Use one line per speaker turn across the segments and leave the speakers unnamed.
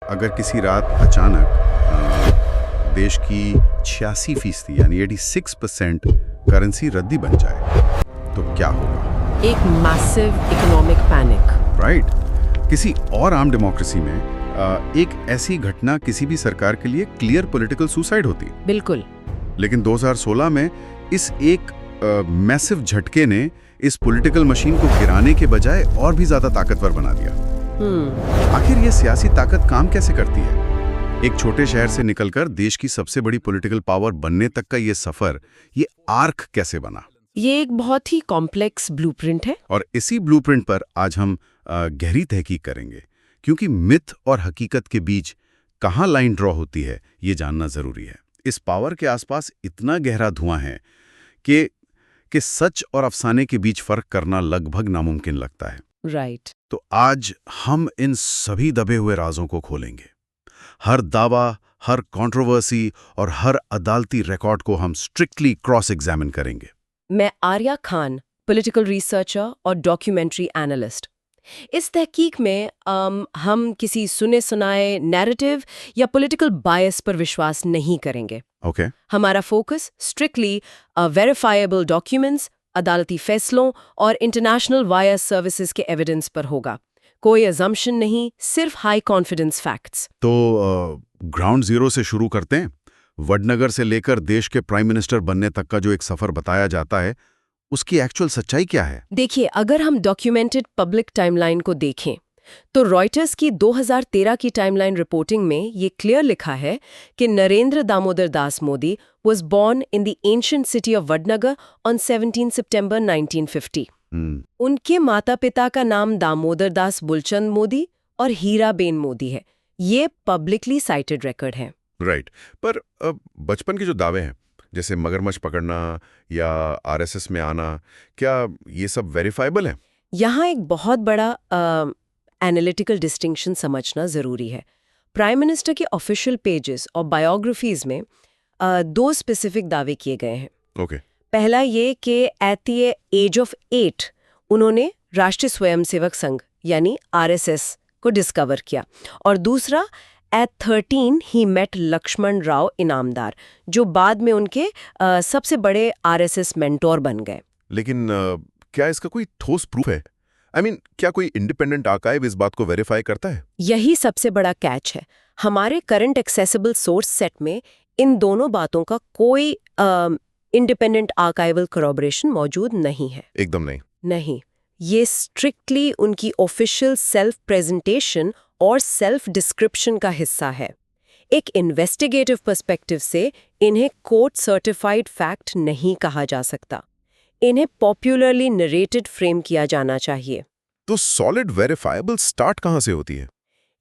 अगर किसी रात अचानक देश की 86% यानी 86% करेंसी रद्दी बन जाए तो क्या होगा?
एक मैसिव इकोनॉमिक पैनिक।
राइट। किसी और आम डेमोक्रेसी में एक ऐसी घटना किसी भी सरकार के लिए क्लियर पॉलिटिकल सुसाइड होती।
बिल्कुल।
लेकिन 2016 में इस एक मैसिव झटके ने इस पॉलिटिकल मशीन को गिराने के बजाय और भी ज्यादा ताकतवर बना दिया। आखिर ये सियासी ताकत काम कैसे करती है? एक छोटे शहर से निकलकर देश की सबसे बड़ी पॉलिटिकल पावर बनने तक का ये सफर, ये आर्क कैसे बना?
ये एक बहुत ही कॉम्प्लेक्स ब्लूप्रिंट है।
और इसी ब्लूप्रिंट पर आज हम गहरी तहकीक करेंगे, क्योंकि मिथ और हकीकत के बीच कहाँ लाइन ड्रॉ होती है ये जानना जरूरी है। इस पावर के आसपास इतना गहरा धुआं है कि सच और अफसाने के बीच फर्क करना लगभग नामुमकिन लगता है।
राइट।
तो आज हम इन सभी दबे हुए राजों को खोलेंगे। हर दावा, हर कंट्रोवर्सी और हर अदालती रिकॉर्ड को हम स्ट्रिक्टली क्रॉस एग्जामिन करेंगे।
मैं आर्या खान, पॉलिटिकल रिसर्चर और डॉक्यूमेंट्री एनालिस्ट। इस तहकीक में हम किसी सुने सुनाए नैरेटिव या पॉलिटिकल बायस पर विश्वास नहीं करेंगे।
ओके।
हमारा फोकस स्ट्रिक्टली वेरीफाइएबल डॉक्यूमेंट्स, अदालती फैसलों और इंटरनेशनल वायर सर्विसेज के एविडेंस पर होगा। कोई अजम्पशन नहीं, सिर्फ हाई कॉन्फिडेंस फैक्ट्स।
तो ग्राउंड जीरो से शुरू करते हैं। वडनगर से लेकर देश के प्राइम मिनिस्टर बनने तक का जो एक सफर बताया जाता है, उसकी एक्चुअल सच्चाई क्या है?
देखिए, अगर हम डॉक्यूमेंटेड पब्लिक टाइमलाइन को देखें तो रॉयटर्स की 2013 की टाइमलाइन रिपोर्टिंग में ये क्लियर लिखा है कि Narendra Damodar Das Modi was born in the ancient city of Vadnagar on 17 सितंबर 1950। उनके माता पिता का नाम दामोदर दास बुलचंद मोदी और हीराबेन मोदी है। ये पब्लिकली साइटेड रिकॉर्ड है।
राइट। पर बचपन के जो दावे हैं, जैसे मगरमच्छ पकड़ना या आरएसएस में आना, क्या ये सब वेरीफाइबल है?
यहाँ एक बहुत बड़ा एनालिटिकल डिस्टिंक्शन समझना जरूरी है। प्राइम मिनिस्टर के ऑफिशियल पेजेस और बायोग्राफीज में दो स्पेसिफिक दावे किए गए हैं।
ओके।
पहला ये कि एट द एज ऑफ 8 उन्होंने राष्ट्रीय स्वयंसेवक संघ यानी आरएसएस को डिस्कवर किया, और दूसरा at 13 he met Lakshman Rao Inamdar, जो बाद में उनके सबसे बड़े आरएसएस मेंटोर बन गए।
लेकिन क्या इसका कोई ठोस प्रूफ है? क्या कोई इंडिपेंडेंट आर्काइव इस बात को वेरीफाई करता है?
यही सबसे बड़ा कैच है। हमारे करंट एक्सेसिबल सोर्स सेट में इन दोनों बातों का कोई इंडिपेंडेंट आर्काइवल करॉबोरेशन मौजूद नहीं है।
एकदम नहीं।
ये स्ट्रिक्टली उनकी ऑफिशियल सेल्फ प्रेजेंटेशन और सेल्फ डिस्क्रिप्शन का हिस्सा है। एक इन्वेस्टिगेटिव पर्सपेक्टिव से इन्हें कोर्ट सर्टिफाइड फैक्ट नहीं कहा जा सकता। इन्हें पॉपुलरली नरेटेड फ्रेम किया जाना चाहिए।
तो सॉलिड वेरीफाइबल स्टार्ट कहाँ से होती है?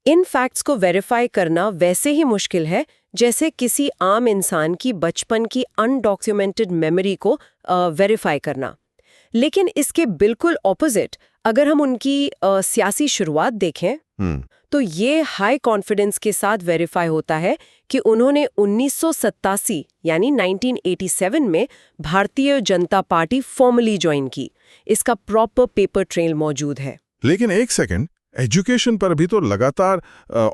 इन फैक्ट्स को वेरीफाई करना वैसे ही मुश्किल है जैसे किसी आम इंसान की बचपन की अनडॉक्यूमेंटेड मेमोरी को वेरीफाई करना। लेकिन इसके बिल्कुल ऑपोजिट अगर हम उनकी सियासी शुरुआत देखें तो ये हाई कॉन्फिडेंस के साथ वेरीफाई होता है कि उन्होंने 1987 यानी 1987 में Bharatiya Janata party formally join की। इसका प्रॉपर पेपर ट्रेल मौजूद है।
लेकिन एक सेकंड, एजुकेशन पर भी तो लगातार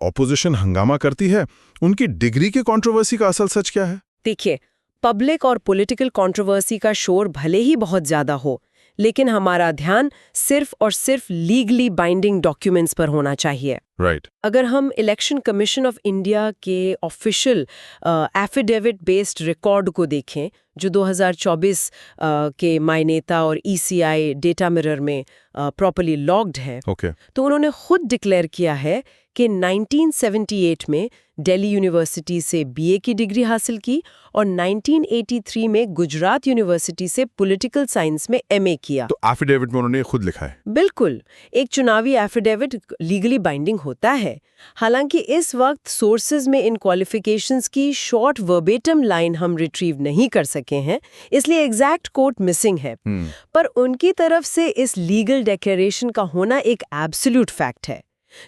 ऑपोजिशन हंगामा करती है। उनकी डिग्री के कंट्रोवर्सी का असल सच क्या है?
देखिए, पब्लिक और पॉलिटिकल कंट्रोवर्सी का शोर भले ही बहुत ज्यादा हो, लेकिन हमारा ध्यान सिर्फ और सिर्फ लीगली बाइंडिंग डॉक्यूमेंट्स पर होना चाहिए।
राइट।
अगर हम इलेक्शन कमीशन ऑफ इंडिया के ऑफिशियल एफिडेविट बेस्ड रिकॉर्ड को देखें, जो 2024 के माय नेता और ईसीआई डेटा मिरर में प्रॉपर्ली लॉग्ड है, तो उन्होंने खुद डिक्लेयर किया है कि 1978 में दिल्ली यूनिवर्सिटी से बीए की डिग्री हासिल की और 1983 में गुजरात यूनिवर्सिटी से पॉलिटिकल साइंस में एमए किया।
तो एफिडेविट में उन्होंने खुद लिखा है?
बिल्कुल। एक चुनावी एफिडेविट लीगली बाइंडिंग होता है। हालांकि इस वक्त सोर्सेज में इन क्वालिफिकेशंस की शॉर्ट वर्बेटम लाइन हम रिट्रीव नहीं कर सके हैं, इसलिए एग्जैक्ट कोट मिसिंग है। पर उनकी तरफ से इस लीगल डिक्लेरेशन का होना एक एब्सोल्यूट फैक्ट है।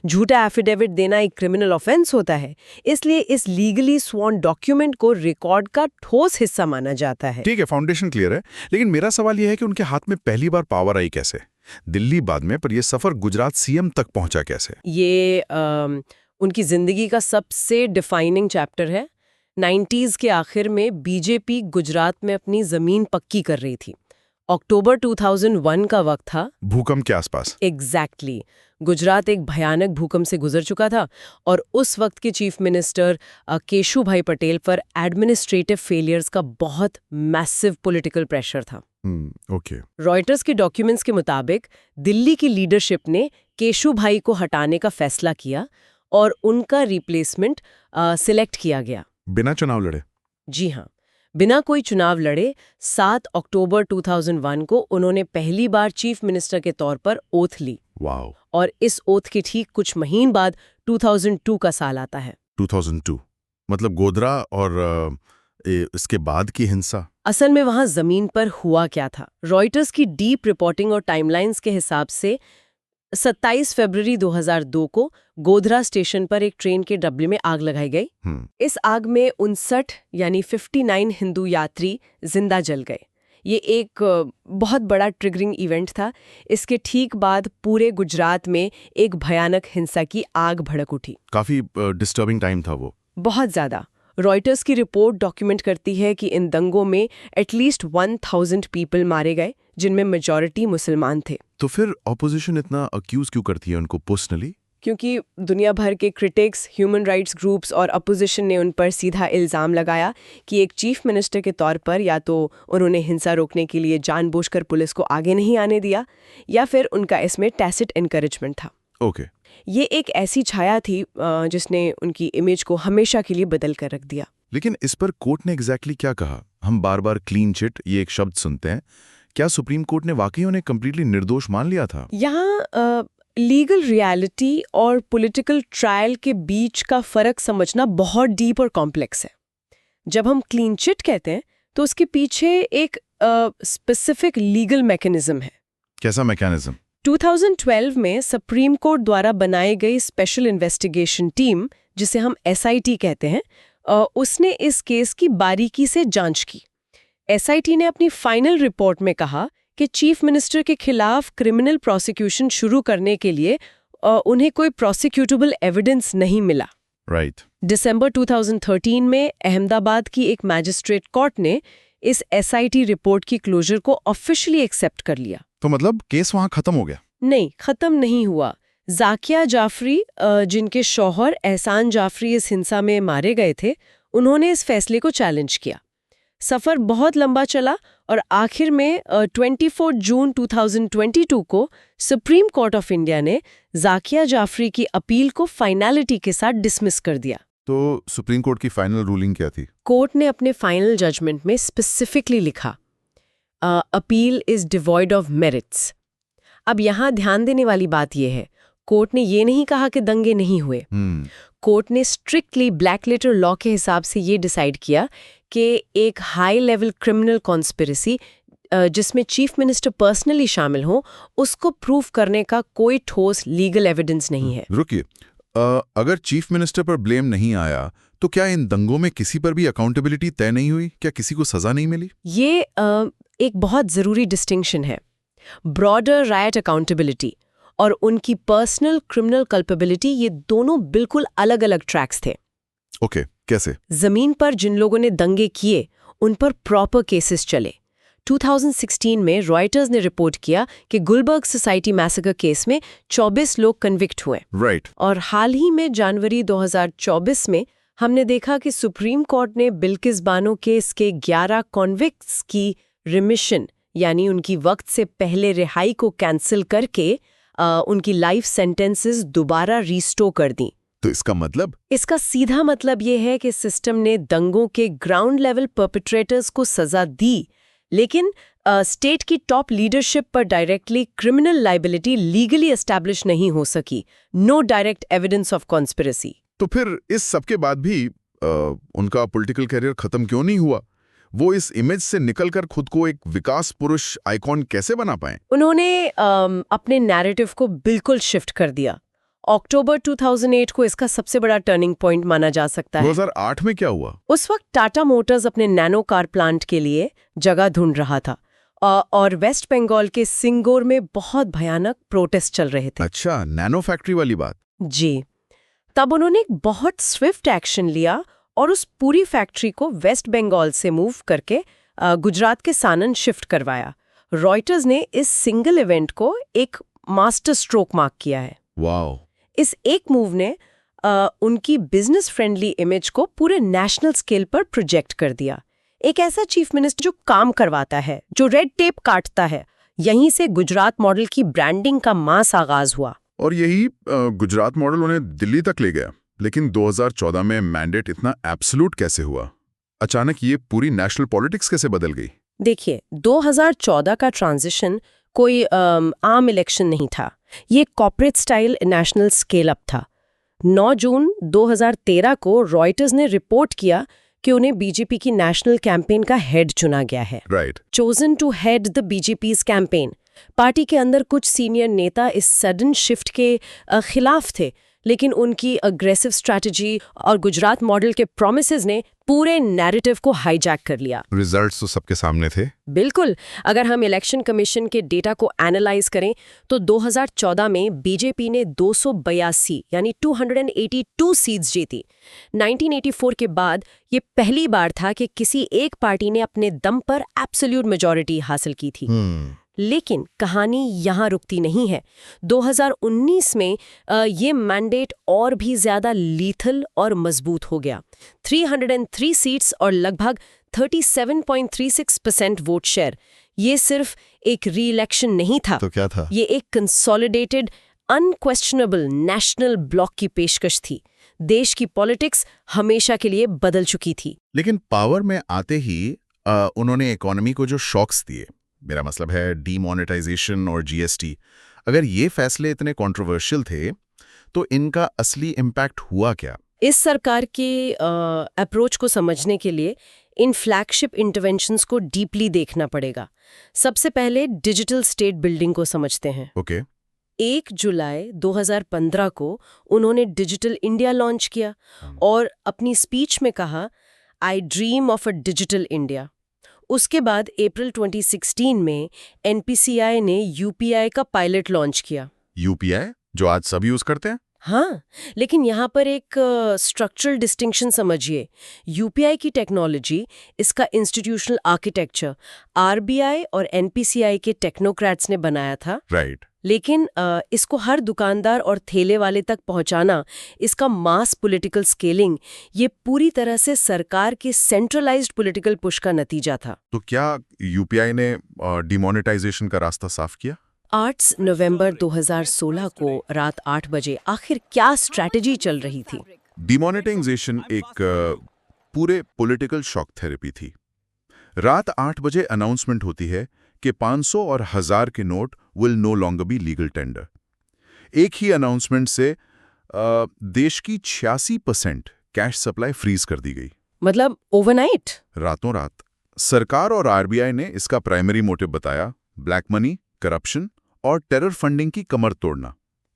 झूठा एफिडेविट देना एक क्रिमिनल ऑफेंस होता है, इसलिए इस लीगली स्वॉन डॉक्यूमेंट को रिकॉर्ड का ठोस हिस्सा माना जाता है।
ठीक है, फाउंडेशन क्लियर है। लेकिन मेरा सवाल यह है कि उनके हाथ में पहली बार पावर आई कैसे? दिल्ली बाद में, पर यह सफर गुजरात सीएम तक पहुंचा कैसे?
ये उनकी जिंदगी का सबसे डिफाइनिंग चैप्टर है। 90s के आखिर में बीजेपी गुजरात में अपनी जमीन पक्की कर रही थी। अक्टूबर 2001 का वक्त था।
भूकंप के आसपास।
एग्जैक्टली गुजरात एक भयानक भूकंप से गुजर चुका था और उस वक्त के चीफ मिनिस्टर केशुभाई पटेल पर एडमिनिस्ट्रेटिव फेलियर्स का बहुत मैसिव पॉलिटिकल प्रेशर था।
ओके।
रॉयटर्स के डॉक्यूमेंट्स के मुताबिक दिल्ली की लीडरशिप ने केशुभाई को हटाने का फैसला किया और उनका रिप्लेसमेंट सिलेक्ट किया गया।
बिना चुनाव लड़े?
जी हाँ, बिना कोई चुनाव लड़े 7 अक्टूबर 2001 को उन्होंने पहली बार चीफ मिनिस्टर के तौर पर ओथ ली।
वाओ।
और इस ओथ के ठीक कुछ महीने बाद 2002 का साल आता है।
2002 मतलब गोधरा और इसके बाद की हिंसा।
असल में वहां जमीन पर हुआ क्या था? रॉयटर्स की डीप रिपोर्टिंग और टाइमलाइंस के हिसाब से 27 फरवरी 2002 को गोधरा स्टेशन पर एक ट्रेन के डब्बे में आग लगाई गई। इस आग में 59 यानी 59 हिंदू यात्री जिंदा जल गए। ये एक बहुत बड़ा ट्रिगरिंग इवेंट था। इसके ठीक बाद पूरे गुजरात में एक भयानक हिंसा की आग भड़क उठी।
काफी डिस्टर्बिंग टाइम था वो।
बहुत ज्यादा। रॉयटर्स की रिपोर्ट डॉक्यूमेंट करती है कि इन दंगों में एटलीस्ट 1000 पीपल मारे गए, जिनमें मेजॉरिटी मुसलमान थे।
तो फिर ऑपोजिशन इतना अक्यूज क्यों करती है उनको पर्सनली?
क्योंकि दुनिया भर के क्रिटिक्स, ह्यूमन राइट्स ग्रुप्स और अपोजिशन ने उन पर सीधा इल्ज़ाम लगाया कि एक चीफ मिनिस्टर के तौर पर या तो उन्होंने हिंसा रोकने के लिए जानबूझकर पुलिस को आगे नहीं आने दिया या फिर उनका इसमें टैसिट एनकरेजमेंट था।
ओके।
ये एक ऐसी छाया थी जिसने उनकी इमेज को हमेशा के लिए बदल कर रख दिया।
लेकिन इस पर कोर्ट ने एग्जैक्टली क्या कहा? हम बार बार क्लीन चिट ये एक शब्द सुनते हैं। क्या सुप्रीम कोर्ट ने वाकई उन्हें कंप्लीटली निर्दोष मान लिया था?
यहाँ लीगल रियलिटी और पॉलिटिकल ट्रायल के बीच का फर्क समझना बहुत डीप और कॉम्प्लेक्स है। जब हम क्लीन चिट कहते हैं तो उसके पीछे एक स्पेसिफिक लीगल मैकेनिज्म है।
कैसा मैकेनिज्म?
2012 में सुप्रीम कोर्ट द्वारा बनाई गई स्पेशल इन्वेस्टिगेशन टीम, जिसे हम SIT कहते हैं, उसने इस केस की बारीकी से जांच की। SIT ने अपनी फाइनल रिपोर्ट में कहा कि चीफ मिनिस्टर के खिलाफ क्रिमिनल प्रोसिक्यूशन शुरू करने के लिए उन्हें कोई प्रोसिक्यूटेबल एविडेंस नहीं मिला।
राइट।
दिसंबर 2013 में अहमदाबाद की एक मैजिस्ट्रेट कोर्ट ने इस SIT रिपोर्ट की क्लोजर को ऑफिशियली एक्सेप्ट कर लिया।
तो मतलब केस वहां खत्म हो गया?
नहीं, खत्म नहीं हुआ। जाकिया जाफरी, जिनके शौहर एहसान जाफरी इस हिंसा में मारे गए थे, उन्होंने इस फैसले को चैलेंज किया। सफ़र बहुत लंबा चला और आखिर में 24 जून 2022 को सुप्रीम कोर्ट ऑफ इंडिया ने जाकिया जाफरी की अपील को फाइनलिटी के साथ डिसमिस कर दिया।
तो सुप्रीम कोर्ट की फाइनल रूलिंग क्या थी?
कोर्ट ने अपने फाइनल जजमेंट में स्पेसिफिकली लिखा, appeal is devoid of merits. अब यहाँ ध्यान देने वाली बात यह है, कोर्ट ने ये नहीं कहा कि दंगे नहीं हुए। कोर्ट ने स्ट्रिक्टली ब्लैक लेटर लॉ के हिसाब से ये डिसाइड किया कि एक हाई लेवल क्रिमिनल कॉन्स्पिरेसी जिसमें चीफ मिनिस्टर पर्सनली शामिल हो, उसको प्रूव करने का कोई ठोस लीगल एविडेंस नहीं है।
रुकिए, अगर चीफ मिनिस्टर पर ब्लेम नहीं आया तो क्या इन दंगों में किसी पर भी अकाउंटेबिलिटी तय नहीं हुई? क्या किसी को सजा नहीं मिली?
ये एक बहुत जरूरी डिस्टिंक्शन है। ब्रॉडर राइट अकाउंटेबिलिटी और उनकी पर्सनल क्रिमिनल कल्पेबिलिटी, ये दोनों बिल्कुल अलग अलग ट्रैक्स थे।
ओके, कैसे?
जमीन पर जिन लोगों ने दंगे किए उन पर प्रॉपर केसेस चले। 2016 में रॉयटर्स ने रिपोर्ट किया कि गुलबर्ग सोसाइटी मैसेकर केस में 24 लोग कन्विक्ट हुए।
राइट।
और हाल ही में जनवरी 2024 में हमने देखा कि सुप्रीम कोर्ट ने बिल्किस बानो केस के 11 कॉन्विक्ट्स की रिमिशन यानी उनकी वक्त से पहले रिहाई को कैंसिल करके उनकी लाइफ सेंटेंसेस दोबारा रीस्टोर कर दी।
तो इसका मतलब?
इसका सीधा मतलब ये है कि सिस्टम ने दंगों के ग्राउंड लेवल परपेट्रेटर्स को सजा दी, लेकिन स्टेट की टॉप लीडरशिप पर directly criminal liability legally establish नहीं हो सकी। No direct evidence of conspiracy.
तो फिर इस सब के बाद भी उनका पॉलिटिकल करियर खत्म क्यों नहीं हुआ? वो इस इमेज से निकलकर खुद को एक विकास पुरुष आइकॉन कैसे बना पाए?
उन्होंने अपने नैरेटिव को बिल्कुल शिफ्ट कर दिया। अक्टूबर 2008 को इसका सबसे बड़ा टर्निंग पॉइंट माना जा सकता है।
2008 में क्या हुआ?
उस वक्त टाटा मोटर्स अपने नैनो कार प्लांट के लिए जगह ढूंढ रहा था और वेस्ट बंगाल के सिंगोर में बहुत भयानक प्रोटेस्ट चल रहे थे।
अच्छा, नैनो फैक्ट्री वाली बात।
जी। तब उन्होंने एक बहुत स्विफ्ट एक्शन लिया और उस पूरी फैक्ट्री को वेस्ट बंगाल से मूव करके गुजरात के सानन शिफ्ट करवाया। रॉयटर्स ने इस सिंगल इवेंट को एक मास्टर स्ट्रोक मार्क किया है।
वाओ।
इस एक मूव ने उनकी बिजनेस फ्रेंडली इमेज को पूरे नेशनल स्केल पर प्रोजेक्ट कर दिया। एक ऐसा चीफ मिनिस्टर जो काम करवाता है, जो रेड टेप काटता है। यहीं से गुजरात मॉडल की ब्रांडिंग का मास आगाज हुआ।
और यही गुजरात मॉडल उन्हें दिल्ली तक ले गया। लेकिन 2014 में मैंडेट इतना एब्सोल्यूट कैसे हुआ? अचानक ये पूरी नेशनल पॉलिटिक्स कैसे बदल गई?
देखिए, 2014 का ट्रांजिशन कोई आम इलेक्शन नहीं था। ये corporate style national scale up था। 9 जून 2013 को रॉयटर्स ने रिपोर्ट किया कि उन्हें बीजेपी की नेशनल कैंपेन का हेड चुना गया है।
Right.
Chosen to head the BJP's campaign. Party के अंदर कुछ सीनियर नेता इस सडन शिफ्ट के खिलाफ थे, लेकिन उनकी अग्रेसिव स्ट्रैटेजी और गुजरात मॉडल के प्रोमिसेस ने पूरे नैरेटिव को हाईजैक कर लिया।
रिजल्ट्स तो सबके सामने थे।
बिल्कुल। अगर हम इलेक्शन कमीशन के डेटा को एनालाइज करें तो 2014 में बीजेपी ने 282 यानी 282 सीट्स जीती। 1984 के बाद ये पहली बार था कि किसी एक पार्टी ने अपने दम पर एब्सोल्यूट मेजॉरिटी हासिल की थी। लेकिन कहानी यहाँ रुकती नहीं है। 2019 में ये मैंडेट और भी ज्यादा लीथल और मजबूत हो गया। 303 सीट्स और लगभग 37.36% वोट शेयर। ये सिर्फ एक री इलेक्शन नहीं था।
तो क्या था?
ये एक कंसोलिडेटेड अनक्वेश्चनेबल नेशनल ब्लॉक की पेशकश थी। देश की पॉलिटिक्स हमेशा के लिए बदल चुकी थी।
लेकिन पावर में आते ही उन्होंने इकोनॉमी को जो शॉक्स दिए, मेरा मतलब है डीमोनेटाइजेशन और जीएसटी, अगर ये फैसले इतने कंट्रोवर्शियल थे तो इनका असली इम्पैक्ट हुआ क्या?
इस सरकार के अप्रोच को समझने के लिए इन फ्लैगशिप इंटरवेंशंस को डीपली देखना पड़ेगा। सबसे पहले डिजिटल स्टेट बिल्डिंग को समझते हैं।
ओके।
1 जुलाई 2015 को उन्होंने डिजिटल इंडिया लॉन्च किया और अपनी स्पीच में कहा, आई dream of a digital India. उसके बाद अप्रैल 2016 में एनपीसीआई ने यूपीआई का पायलट लॉन्च किया।
यूपीआई जो आज सब यूज करते हैं?
हाँ, लेकिन यहाँ पर एक स्ट्रक्चरल डिस्टिंक्शन समझिए। यूपीआई की टेक्नोलॉजी, इसका इंस्टीट्यूशनल आर्किटेक्चर आरबीआई और एनपीसीआई के टेक्नोक्रेट्स ने बनाया था।
राइट।
लेकिन इसको हर दुकानदार और ठेले वाले तक पहुंचाना, इसका मास पॉलिटिकल स्केलिंग, ये पूरी तरह से सरकार के सेंट्रलाइज्ड पॉलिटिकल पुश का नतीजा था।
तो क्या यूपीआई ने डिमोनेटाइजेशन का रास्ता साफ किया?
8 नवंबर 2016 को रात 8 बजे आखिर क्या स्ट्रैटेजी चल रही थी?
डिमोनेटाइजेशन एक पूरे पॉलिटिकल शॉक थेरेपी थी। रात 8 बजे अनाउंसमेंट होती है कि 500 और 1000 के note will no longer be legal tender. एक ही अनाउंसमेंट से देश की 86% कैश सप्लाई फ्रीज कर दी गई।
मतलब ओवरनाइट?
रातों रात। सरकार और आरबीआई ने इसका प्राइमरी मोटिव बताया ब्लैक मनी, करप्शन और टेरर फंडिंग की कमर तोड़ना।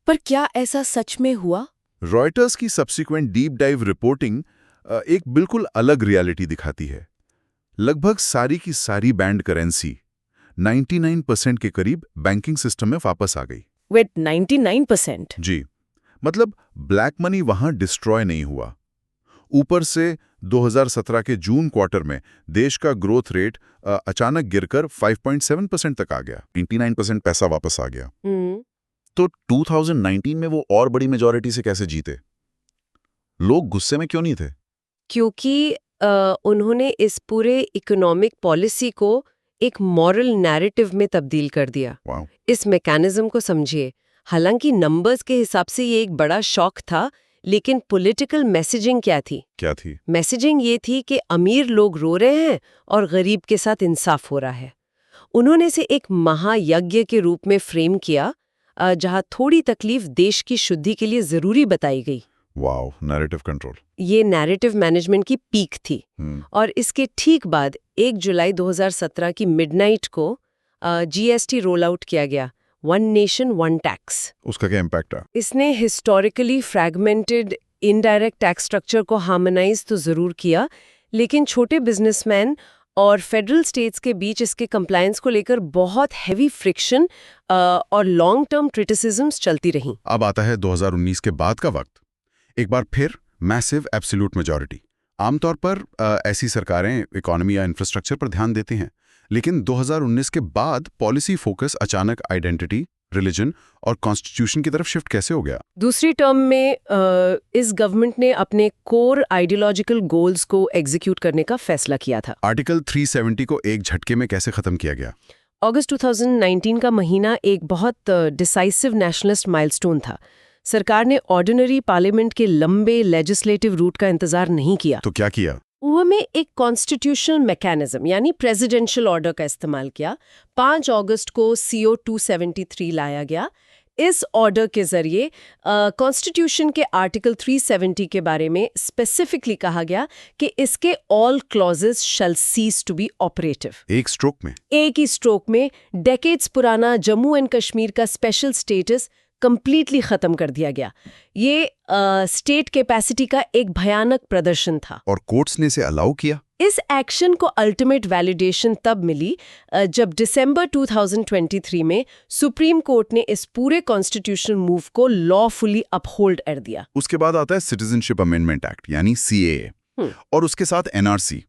पर क्या ऐसा सच में हुआ?
रॉयटर्स की सब्सिक्वेंट डीप डाइव रिपोर्टिंग एक बिल्कुल अलग रियलिटी दिखाती है। लगभग सारी की सारी बैंड करेंसी 99% के करीब बैंकिंग सिस्टम में वापस आ गई।
विद 99%?
जी, मतलब ब्लैक मनी वहां डिस्ट्रॉय नहीं हुआ। ऊपर से 2017 के जून क्वार्टर में देश का ग्रोथ रेट अचानक गिरकर 5.7% तक आ गया। 99% पैसा वापस आ गया। तो 2019 में वो और बड़ी मेजॉरिटी से कैसे जीते? लोग गुस्से में क्यों नहीं थे?
क्योंकि उन्होंने इस पूरे इकोनॉमिक पॉलिसी को एक मॉरल नैरेटिव में तब्दील कर दिया।
वाओ।
इस मैकेनिज्म को समझिए। हालांकि नंबर्स के हिसाब से ये एक बड़ा शॉक था, लेकिन पॉलिटिकल मैसेजिंग क्या थी?
क्या थी?
मैसेजिंग ये थी कि अमीर लोग रो रहे हैं और गरीब के साथ इंसाफ हो रहा है। उन्होंने इसे एक महायज्ञ के रूप में फ्रेम किया, जहां थोड़ी तकलीफ देश की शुद्धि के लिए जरूरी बताई गई।
Wow, narrative control.
ये नैरेटिव मैनेजमेंट की पीक थी। और इसके ठीक बाद 1 जुलाई 2017 की मिडनाइट को जीएसटी रोल आउट किया गया, वन नेशन वन टैक्स।
उसका क्या इम्पैक्ट है?
इसने historically fragmented indirect tax structure को हार्मोनाइज तो जरूर किया, लेकिन छोटे बिजनेसमैन और फेडरल स्टेट्स के बीच इसके कंप्लायंस को लेकर बहुत हैवी फ्रिक्शन और लॉन्ग टर्म क्रिटिसिज्म्स चलती रहीं।
अब आता है 2019 के बाद का वक्त।
एक बार फिर मैसिव एब्सोल्यूट मेजॉरिटी। आमतौर पर ऐसी सरकारें इकोनॉमी या इंफ्रास्ट्रक्चर पर ध्यान देती हैं, लेकिन 2019 के बाद पॉलिसी फोकस अचानक आइडेंटिटी, रिलीजन और कॉन्स्टिट्यूशन की तरफ शिफ्ट कैसे हो गया?
दूसरी टर्म में इस गवर्नमेंट ने अपने कोर आइडियोलॉजिकल गोल्स को एग्जीक्यूट करने का फैसला किया था।
आर्टिकल 370 को एक झटके में कैसे खत्म किया गया?
अगस्त 2019 का महीना एक बहुत डिसाइसिव नेशनलिस्ट माइलस्टोन था। सरकार ने ऑर्डिनरी पार्लियामेंट के लंबे लेजिस्लेटिव रूट का इंतजार नहीं किया।
तो क्या किया?
उन्होंने एक कॉन्स्टिट्यूशनल मैकेनिज्म यानी प्रेसिडेंशियल ऑर्डर का इस्तेमाल किया। 5 अगस्त को CO 273 लाया गया। इस ऑर्डर के जरिए कॉन्स्टिट्यूशन के आर्टिकल 370 के बारे में स्पेसिफिकली कहा गया कि इसके all clauses shall cease to be operative.
एक स्ट्रोक में?
एक ही स्ट्रोक में डेकेड्स पुराना जम्मू एंड कश्मीर का स्पेशल स्टेटस कंप्लीटली खत्म कर दिया गया। ये स्टेट कैपेसिटी का एक भयानक प्रदर्शन था।
और कोर्ट्स ने इसे अलाउ किया?
इस एक्शन को अल्टीमेट वैलिडेशन तब मिली जब दिसंबर 2023 में सुप्रीम कोर्ट ने इस पूरे कॉन्स्टिट्यूशनल मूव को लॉफुली अपहोल्ड कर दिया।
उसके बाद आता है सिटीजनशिप अमेंडमेंट एक्ट यानी CAA और उसके साथ NRC।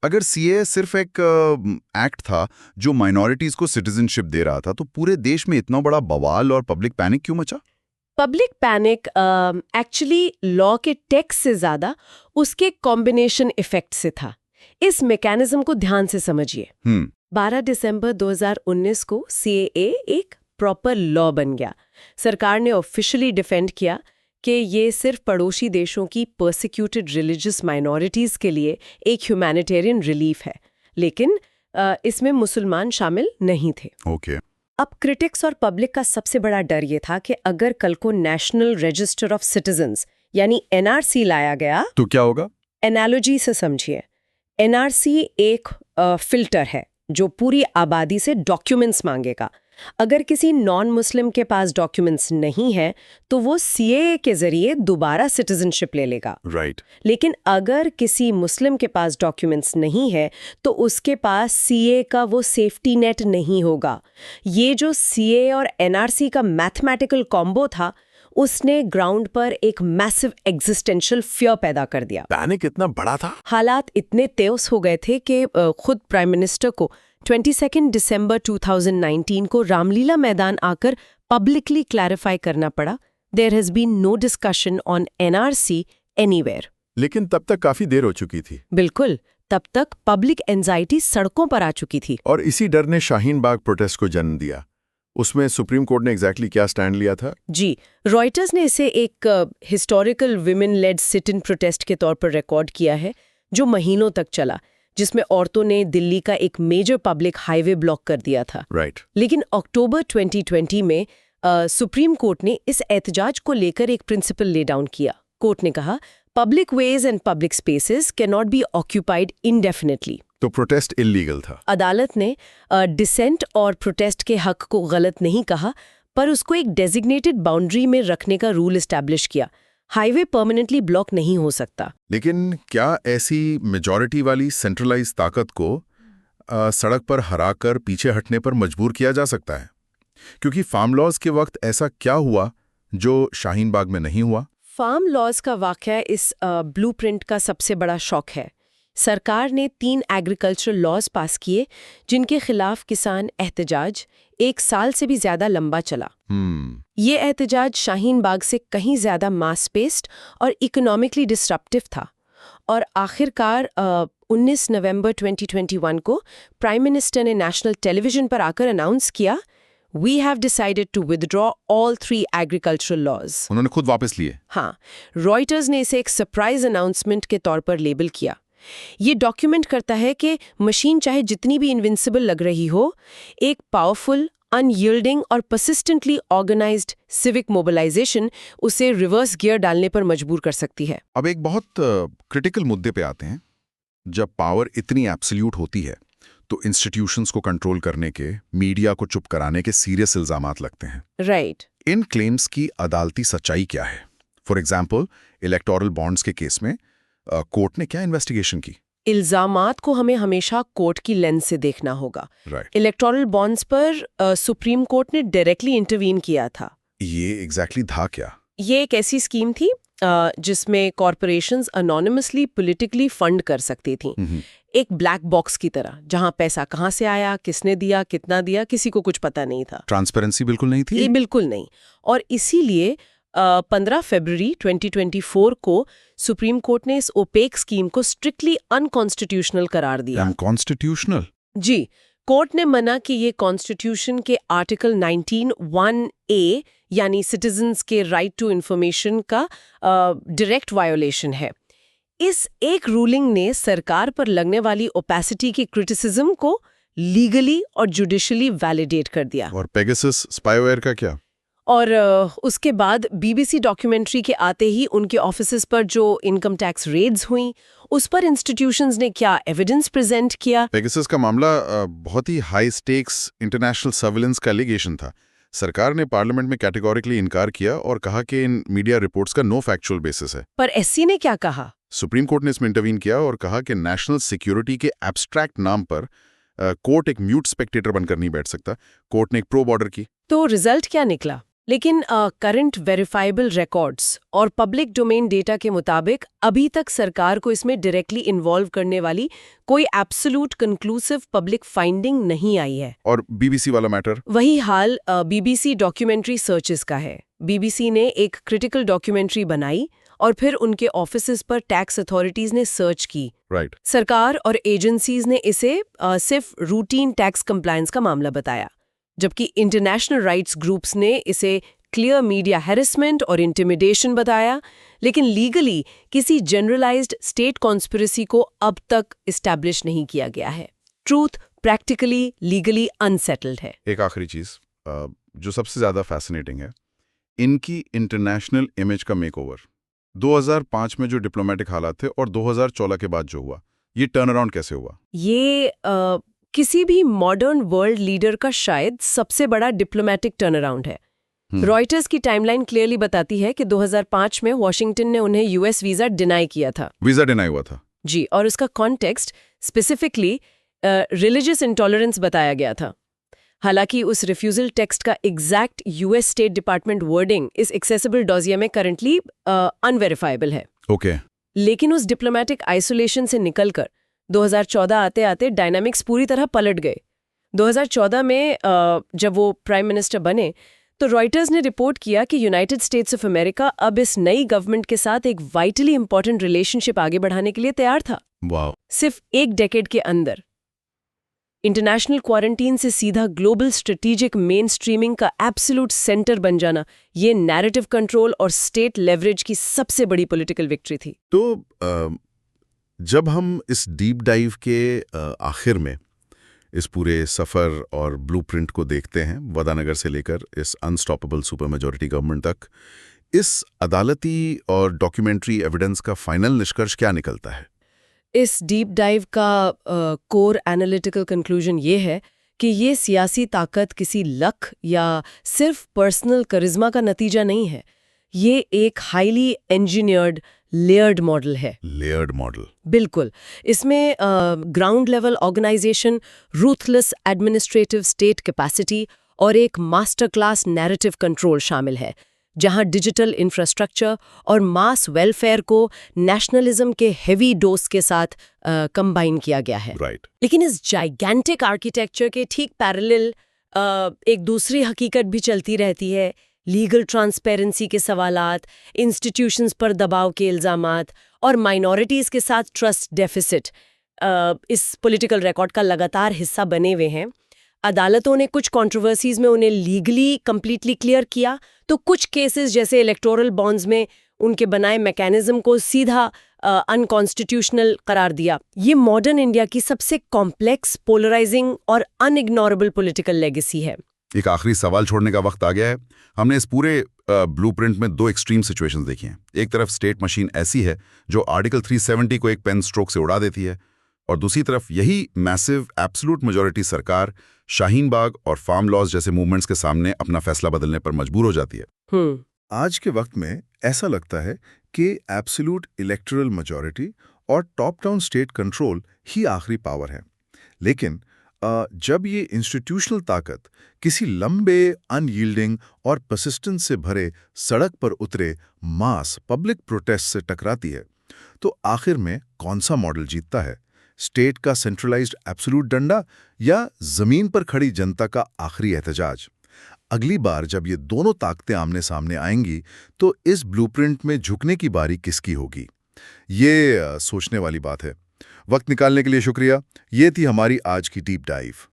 अगर CAA सिर्फ एक एक्ट था जो माइनॉरिटीज को सिटीजनशिप दे रहा था, तो पूरे देश में इतना बड़ा बवाल और पब्लिक पैनिक क्यों मचा?
पब्लिक पैनिक एक्चुअली लॉ के टेक्स्ट से ज्यादा उसके कॉम्बिनेशन इफेक्ट से था। इस मैकेनिज्म को ध्यान से समझिए। 12 दिसंबर 2019 को CAA एक प्रॉपर लॉ बन गया। सरकार ने ऑफिशियली डिफेंड किया कि ये सिर्फ पड़ोसी देशों की परसिक्यूटेड रिलीजियस माइनॉरिटीज के लिए एक ह्यूमैनिटेरियन रिलीफ है, लेकिन इसमें मुसलमान शामिल नहीं थे।
ओके।
अब क्रिटिक्स और पब्लिक का सबसे बड़ा डर ये था कि अगर कल को नेशनल रजिस्टर ऑफ सिटीजन्स यानी NRC लाया गया
तो क्या होगा?
एनालॉजी से समझिए। NRC एक फिल्टर है जो पूरी आबादी से डॉक्यूमेंट्स मांगेगा। अगर किसी नॉन मुस्लिम के पास डॉक्यूमेंट्स नहीं है तो वो CAA के जरिए दोबारा सिटीजनशिप ले लेगा।
राइट।
लेकिन अगर किसी मुस्लिम के पास डॉक्यूमेंट्स नहीं है तो उसके पास CAA का वो सेफ्टी नेट नहीं होगा। ये जो CAA और NRC का मैथमेटिकल कॉम्बो था, उसने ग्राउंड पर एक मैसिव एग्जिस्टेंशियल फियर पैदा कर दिया।
पैनिक इतना बड़ा था?
हालात इतने तेज हो गए थे कि खुद प्राइम मिनिस्टर को 22 दिसंबर 2019 को रामलीला मैदान आकर पब्लिकली क्लैरिफाई करना पड़ा, there has been no discussion on NRC anywhere.
लेकिन तब तक काफी देर हो चुकी थी।
बिल्कुल, तब तक पब्लिक एंजाइटी सड़कों पर आ चुकी थी।
और इसी डर ने शाहीन बाग प्रोटेस्ट को जन्म दिया। उसमें सुप्रीम कोर्ट ने एग्जैक्टली क्या स्टैंड लिया था?
जी, रॉयटर्स ने इसे एक historical women lead sit in protest के तौर पर रिकॉर्ड किया है, जो महीनों तक चला, जिसमें औरतों ने दिल्ली का एक मेजर पब्लिक हाईवे ब्लॉक कर दिया था।
राइट।
लेकिन अक्टूबर 2020 में सुप्रीम कोर्ट ने इस एहतजाज को लेकर एक प्रिंसिपल ले डाउन किया। कोर्ट ने कहा, public ways and public spaces can not be occupied indefinitely.
तो प्रोटेस्ट इलीगल था।
अदालत ने डिसेंट और प्रोटेस्ट के हक को गलत नहीं कहा, पर उसको एक डेजिग्नेटेड बाउंड्री में रखने का रूल एस्टैब्लिश किया। हाईवे परमानेंटली ब्लॉक नहीं हो सकता।
लेकिन क्या ऐसी मेजॉरिटी वाली सेंट्रलाइज ताकत को सड़क पर हराकर पीछे हटने पर मजबूर किया जा सकता है? क्योंकि फार्म लॉज के वक्त ऐसा क्या हुआ जो शाहीन बाग में नहीं हुआ?
फार्म लॉज का वाकया इस ब्लूप्रिंट का सबसे बड़ा शौक है। सरकार ने 3 एग्रीकल्चरल लॉज पास किए जिनके खिलाफ किसान एहतजाज 1 साल से भी ज्यादा लंबा चला। ये एहतजाज शाहीन बाग से कहीं ज्यादा मास बेस्ड और इकोनॉमिकली डिस्रप्टिव था, और आखिरकार 19 नवंबर 2021 को प्राइम मिनिस्टर ने नेशनल टेलीविजन पर आकर अनाउंस किया, We have decided to withdraw all 3 agricultural laws.
उन्होंने खुद वापस लिए?
हाँ, रॉयटर्स ने इसे एक सरप्राइज अनाउंसमेंट के तौर पर लेबल किया। ये डॉक्यूमेंट करता है कि मशीन चाहे जितनी भी इनविंसिबल लग रही हो, एक पावरफुल, अनयील्डिंग और परसिस्टेंटली ऑर्गेनाइज्ड सिविक मोबिलाइजेशन उसे रिवर्स गियर डालने पर मजबूर कर सकती है।
अब एक बहुत क्रिटिकल मुद्दे पे आते हैं। जब पावर इतनी एब्सोल्यूट होती है तो इंस्टीट्यूशंस को कंट्रोल करने के, मीडिया को चुप कराने के सीरियस इल्जामात लगते हैं।
राइट।
इन क्लेम्स की अदालती सच्चाई क्या है? फॉर एग्जाम्पल, इलेक्टोरल बॉन्ड्स के केस में कोर्ट ने क्या इन्वेस्टिगेशन की?
इल्जामात को हमें हमेशा कोर्ट की लेंस से देखना होगा।
राइट।
इलेक्टोरल बॉन्ड्स पर सुप्रीम कोर्ट ने डायरेक्टली इंटरवीन किया था।
ये एग्जैक्टली था क्या?
ये एक ऐसी स्कीम थी जिसमें कॉरपोरेशंस अनोनिमसली पॉलिटिकली फंड कर सकती थीं, एक ब्लैक बॉक्स की तरह, जहां पैसा कहां से आया, किसने दिया, कितना दिया, किसी को कुछ पता नहीं था।
ट्रांसपेरेंसी बिल्कुल नहीं थी।
ये बिल्कुल नहीं। और इसीलिए 15 फरवरी 2024 को सुप्रीम कोर्ट ने इस ओपेक स्कीम को स्ट्रिक्टली अनकॉन्स्टिट्यूशनल करार दिया।
अनकॉन्स्टिट्यूशनल?
जी, कोर्ट ने मना कि ये कॉन्स्टिट्यूशन के आर्टिकल 19(1)(a) यानी सिटीजन्स के राइट टू इंफॉर्मेशन का डायरेक्ट वायोलेशन है। इस एक रूलिंग ने सरकार पर लगने वाली ओपेसिटी की क्रिटिसिज्म को लीगली और जुडिशली वैलिडेट कर दिया।
और पेगासस स्पाईवेयर का क्या?
और उसके बाद बीबीसी डॉक्यूमेंट्री के आते ही उनके ऑफिसेज पर जो इनकम टैक्स रेड्स हुई, उस पर इंस्टीट्यूशंस ने क्या एविडेंस प्रेजेंट किया।
पेगासस का मामला बहुत ही हाई स्टेक्स इंटरनेशनल सर्विलेंस का एलिगेशन था। सरकार ने पार्लियामेंट में कैटेगोरिकली इनकार किया और कहा कि इन मीडिया रिपोर्ट्स का नो फैक्चुअल बेसिस है।
पर एससी ने क्या कहा?
सुप्रीम कोर्ट ने इसमें इंटरवीन किया और कहा कि नेशनल सिक्योरिटी के एब्स्ट्रैक्ट नाम पर कोर्ट एक म्यूट स्पेक्टेटर बनकर नहीं बैठ सकता। कोर्ट ने एक प्रोब ऑर्डर की।
तो रिजल्ट क्या निकला? लेकिन करंट वेरीफाइबल रिकॉर्ड्स और पब्लिक डोमेन डेटा के मुताबिक अभी तक सरकार को इसमें डायरेक्टली इन्वॉल्व करने वाली कोई एब्सोल्यूट कंक्लूसिव पब्लिक फाइंडिंग नहीं आई है।
और बीबीसी वाला मैटर?
वही हाल बीबीसी डॉक्यूमेंट्री सर्चेस का है। बीबीसी ने एक क्रिटिकल डॉक्यूमेंट्री बनाई और फिर उनके ऑफिसेज पर टैक्स अथॉरिटीज ने सर्च की।
राइट।
सरकार और एजेंसीज ने इसे सिर्फ रूटीन टैक्स कंप्लायंस का मामला बताया, जबकि इंटरनेशनल राइट्स ग्रुप्स ने इसे क्लियर मीडिया हैरेसमेंट और इंटिमिडेशन बताया। लेकिन लीगली किसी जनरलाइज्ड स्टेट कॉन्स्पिरेसी को अब तक इस्टेब्लिश नहीं किया गया है। ट्रूथ प्रैक्टिकली लीगली अनसेटल्ड है।
एक आखिरी चीज जो सबसे ज्यादा फैसिनेटिंग है, इनकी इंटरनेशनल इमेज का मेकओवर। 2005 में जो डिप्लोमेटिक हालात थे और 2014 के बाद जो हुआ, ये टर्न अराउंड कैसे हुआ?
ये किसी भी मॉडर्न वर्ल्ड लीडर का शायद सबसे बड़ा डिप्लोमेटिक टर्न अराउंड है। रॉयटर्स की टाइमलाइन क्लियरली बताती है कि 2005 में वॉशिंगटन ने उन्हें यूएस वीजा डिनाई किया था।
वीजा डिनाई हुआ था?
जी, और उसका कॉन्टेक्स्ट स्पेसिफिकली रिलीजियस इंटॉलरेंस बताया गया था। हालांकि उस रिफ्यूजल टेक्स्ट का exact US state department wording इस एक्सेसिबल डॉजिया में करंटली अनवेरिफाइबल है।
ओके।
लेकिन उस डिप्लोमेटिक आइसोलेशन से निकलकर 2014 आते आते डायनामिक्स पूरी तरह पलट गए। 2014 में जब वो प्राइम मिनिस्टर बने तो रॉयटर्स ने रिपोर्ट किया कि यूनाइटेड स्टेट्स ऑफ अमेरिका अब इस नई गवर्नमेंट के साथ एक वाइटली इंपॉर्टेंट रिलेशनशिप आगे बढ़ाने के लिए तैयार था।
वाह।
सिर्फ एक डेकेड के अंदर इंटरनेशनल क्वारंटीन से सीधा ग्लोबल स्ट्रेटेजिक मेन स्ट्रीमिंग का एब्सोल्यूट सेंटर बन जाना, ये नैरेटिव कंट्रोल और स्टेट लेवरेज की सबसे बड़ी पॉलिटिकल विक्ट्री थी।
तो जब हम इस डीप डाइव के आखिर में इस पूरे सफ़र और ब्लूप्रिंट को देखते हैं, वदानगर से लेकर इस अनस्टॉपेबल सुपर मेजॉरिटी गवर्नमेंट तक, इस अदालती और डॉक्यूमेंट्री एविडेंस का फाइनल निष्कर्ष क्या निकलता है?
इस डीप डाइव का कोर एनालिटिकल कंक्लूजन ये है कि ये सियासी ताकत किसी लक या सिर्फ पर्सनल करिश्मा का नतीजा नहीं है। ये एक हाईली इंजीनियर्ड लेयर्ड मॉडल है।
Layered model?
बिल्कुल। इसमें ground level organization, ruthless administrative state capacity और एक मास्टर क्लास नैरेटिव कंट्रोल शामिल है, जहां डिजिटल इंफ्रास्ट्रक्चर और मास वेलफेयर को नेशनलिज्म के हेवी डोज के साथ कंबाइन किया गया है।
राइट।
लेकिन इस जाइगेंटिक आर्किटेक्चर के ठीक पैरेलल एक दूसरी हकीकत भी चलती रहती है। लीगल ट्रांसपेरेंसी के सवालात, इंस्टीट्यूशंस पर दबाव के इल्जामात और माइनॉरिटीज़ के साथ ट्रस्ट डेफिसिट इस पॉलिटिकल रिकॉर्ड का लगातार हिस्सा बने हुए हैं। अदालतों ने कुछ कंट्रोवर्सीज में उन्हें लीगली कंप्लीटली क्लियर किया, तो कुछ केसेस जैसे इलेक्टोरल बॉन्ड्स में उनके बनाए मैकेनिज्म को सीधा अनकॉन्स्टिट्यूशनल करार दिया। ये मॉडर्न इंडिया की सबसे कॉम्प्लेक्स, पोलराइजिंग और अनइग्नोरेबल पॉलिटिकल लेगेसी है।
एक आखिरी सवाल छोड़ने का वक्त आ गया है। हमने इस पूरे ब्लूप्रिंट में दो एक्सट्रीम सिचुएशंस देखी हैं। एक तरफ स्टेट मशीन ऐसी है जो आर्टिकल 370 को एक पेन स्ट्रोक से उड़ा देती है, और दूसरी तरफ यही मैसिव एब्सोल्यूट मेजॉरिटी सरकार शाहीन बाग और फार्म लॉज जैसे मूवमेंट्स के सामने अपना फैसला बदलने पर मजबूर हो जाती है। आज के वक्त में ऐसा लगता है कि एब्सोल्यूट इलेक्टोरल मेजॉरिटी और टॉप डाउन स्टेट कंट्रोल ही आखिरी पावर है। लेकिन जब ये इंस्टीट्यूशनल ताकत किसी लंबे, अनयील्डिंग और परसिस्टेंस से भरे सड़क पर उतरे मास पब्लिक प्रोटेस्ट से टकराती है, तो आखिर में कौन सा मॉडल जीतता है? स्टेट का सेंट्रलाइज्ड एब्सोल्यूट डंडा या जमीन पर खड़ी जनता का आखिरी एहतजाज? अगली बार जब ये दोनों ताकतें आमने सामने आएंगी, तो इस ब्लूप्रिंट में झुकने की बारी किसकी होगी? ये सोचने वाली बात है। वक्त निकालने के लिए शुक्रिया। ये थी हमारी आज की डीप डाइव।